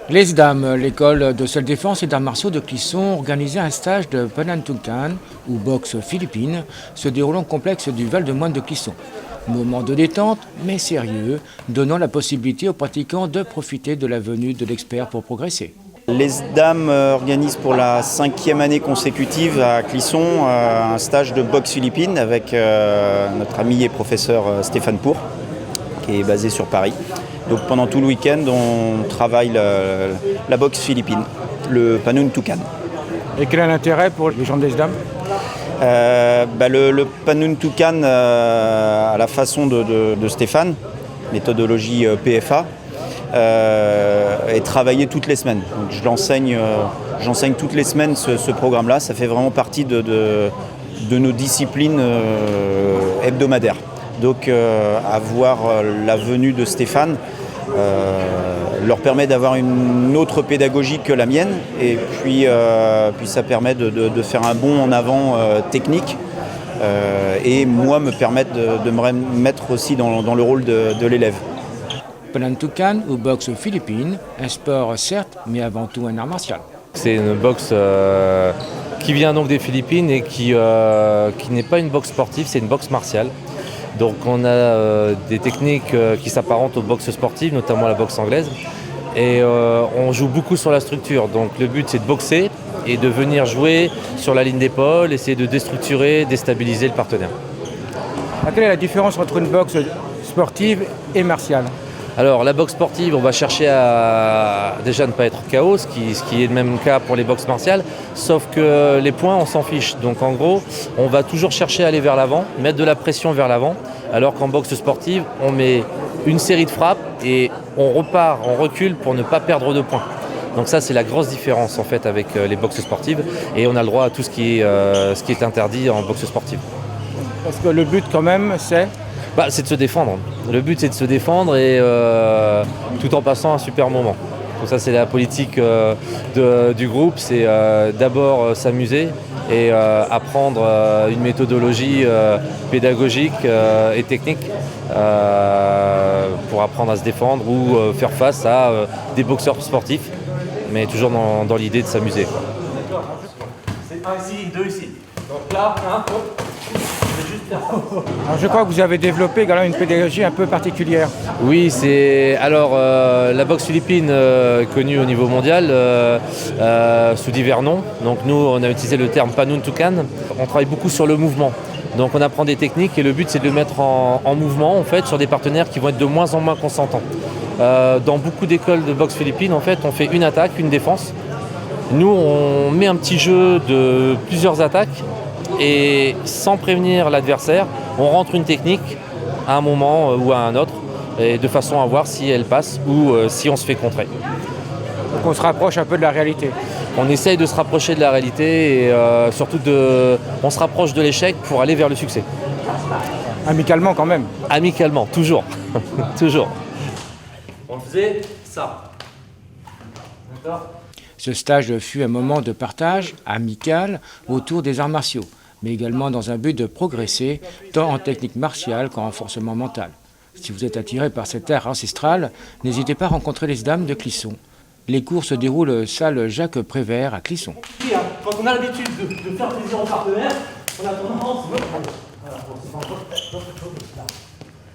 Les Dames, l'école de self-défense et d'arts martiaux de Clisson, organisait un stage de Panantukan, ou boxe philippine, se déroulant au complexe du Val-de-Moine de Clisson. Moment de détente, mais sérieux, donnant la possibilité aux pratiquants de profiter de la venue de l'expert pour progresser. Les Dames organisent pour la 5e année consécutive à Clisson un stage de boxe philippine avec notre ami et professeur Stéphane Pour, qui est basé sur Paris. Donc pendant tout le week-end, on travaille la boxe philippine, le Panuntukan. Et quel est l'intérêt pour les gens des Dames ? Le Panuntukan, à la façon de Stéphane, méthodologie PFA, est travaillé toutes les semaines. Donc j'enseigne toutes les semaines ce programme-là. Ça fait vraiment partie de nos disciplines hebdomadaires. Donc avoir la venue de Stéphane leur permet d'avoir une autre pédagogie que la mienne, et puis ça permet de faire un bond en avant technique, et moi me permettre de me mettre aussi dans le rôle de l'élève. Panantukan ou boxe philippine, un sport certes, mais avant tout un art martial. C'est une boxe qui vient donc des Philippines et qui n'est pas une boxe sportive, c'est une boxe martiale. Donc on a des techniques qui s'apparentent aux boxes sportives, notamment la boxe anglaise. Et on joue beaucoup sur la structure. Donc le but c'est de boxer et de venir jouer sur la ligne d'épaule, essayer de déstructurer, déstabiliser le partenaire. Quelle est la différence entre une boxe sportive et martiale ? Alors la boxe sportive, on va chercher à déjà ne pas être KO, ce qui est le même cas pour les boxes martiales, sauf que les points on s'en fiche. Donc en gros, on va toujours chercher à aller vers l'avant, mettre de la pression vers l'avant, alors qu'en boxe sportive, on met une série de frappes et on repart, on recule pour ne pas perdre de points. Donc ça c'est la grosse différence en fait avec les boxes sportives, et on a le droit à tout ce qui est interdit en boxe sportive. Parce que le but quand même c'est c'est de se défendre. Le but c'est de se défendre et tout en passant un super moment. Donc ça c'est la politique du groupe, c'est d'abord s'amuser et apprendre une méthodologie pédagogique et technique pour apprendre à se défendre ou faire face à des boxeurs sportifs, mais toujours dans l'idée de s'amuser. C'est un ici, deux ici. Donc là, un, hop. Alors je crois que vous avez développé également une pédagogie un peu particulière. Oui, la boxe philippine connue au niveau mondial sous divers noms. Donc nous, on a utilisé le terme Panuntukan. On travaille beaucoup sur le mouvement. Donc on apprend des techniques et le but c'est de le mettre en mouvement en fait sur des partenaires qui vont être de moins en moins consentants. Dans beaucoup d'écoles de boxe philippine, en fait, on fait une attaque, une défense. Nous, on met un petit jeu de plusieurs attaques. Et sans prévenir l'adversaire, on rentre une technique à un moment ou à un autre, et de façon à voir si elle passe ou si on se fait contrer. Donc on se rapproche un peu de la réalité. On essaye de se rapprocher de la réalité et surtout on se rapproche de l'échec pour aller vers le succès. Amicalement quand même. Amicalement, toujours. Toujours. On faisait ça. D'accord ? Ce stage fut un moment de partage amical autour des arts martiaux, mais également dans un but de progresser, tant en technique martiale qu'en renforcement mental. Si vous êtes attiré par cet art ancestral, n'hésitez pas à rencontrer les Dames de Clisson. Les cours se déroulent salle Jacques Prévert à Clisson. Quand on a l'habitude de faire plaisir aux partenaires, on a tendance... Voilà, bon, c'est pas